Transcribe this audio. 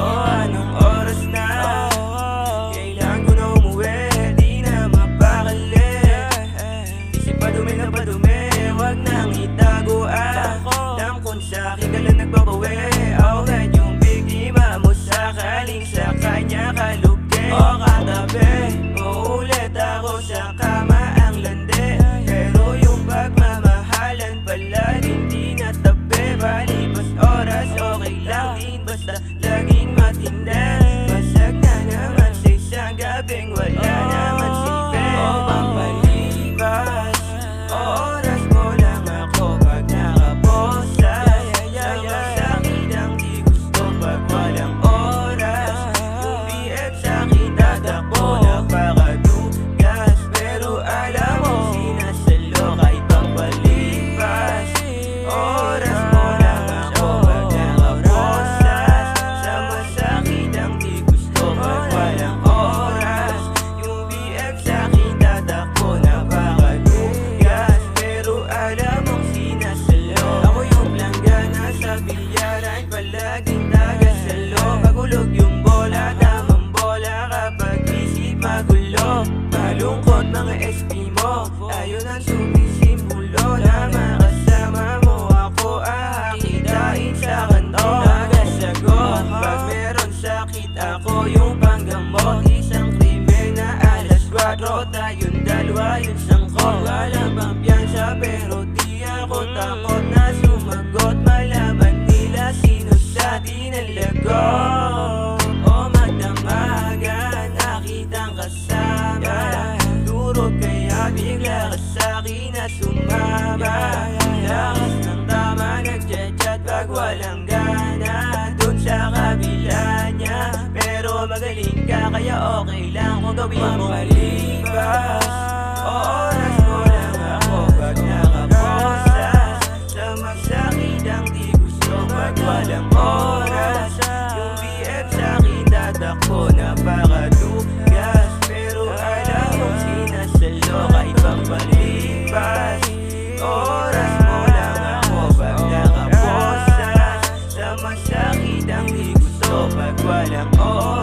Anong oras na? Kailangan ko na umuwi, di na mapakali. Isip padumi na padumi, wag nang itago Alam kung sa'kin ka lang nagbabawi. Alright, yung biktima mo sakaling sa kanya kalugi o katabi. Uulit ako sa kama ang landi, pero yung pagmamahalan pala hindi natabi. Palipas oras, okay lang din, basta laging matindi. Basag na naman sa isang gabing wala naman silbi. O pampalipas, oras mo lang ako pag nakaposas. Masakit ang di gusto pag walang oras. Yung BF sa'kin tatakbo napakadugas, pero alam mo sinasalo kahit pampalipas. Oras mo lang ako pag nakaposas. Sa masakit ang di gusto pag walang oras. Yung BF sa'kin tatakbo napakadugas, pero alam mong sinasalo. Ako yung planggana sa bilyaran, palaging tagasalo. Pagulog yung bola, tamang bola kapag isip magulo. Malungkot mga SP mo, ayun ang sumisimulo. Na makasama mo ako, kitain sa kanto. Nagasagot, pag meron sakit ako yung panggamot. Isang krimen na alas 4, tayong dalawa yung sangkot. Walang pampiyansa pero di ako takot na sumagot. Malaman nila sino sa atin ang lagot. O magdamagan, nakitang kasama. Durog kaya bigla ka sa'kin na sumama. Lakas ng tama, nagchat-chat pag walang gana. Dun sa kabila niya, pero magaling ka kaya okay lang kung gawin mo. Pampalipas, oras mo lang ako pag nakaposas. Sa masakit ang di gusto pag walang oras. Yung BF sa'kin tatakbo napakadugas, pero alam mo sinasalo kahit pampalipas. Oras mo lang ako pag nakaposas. Sa masakit ang di gusto pag walang oras.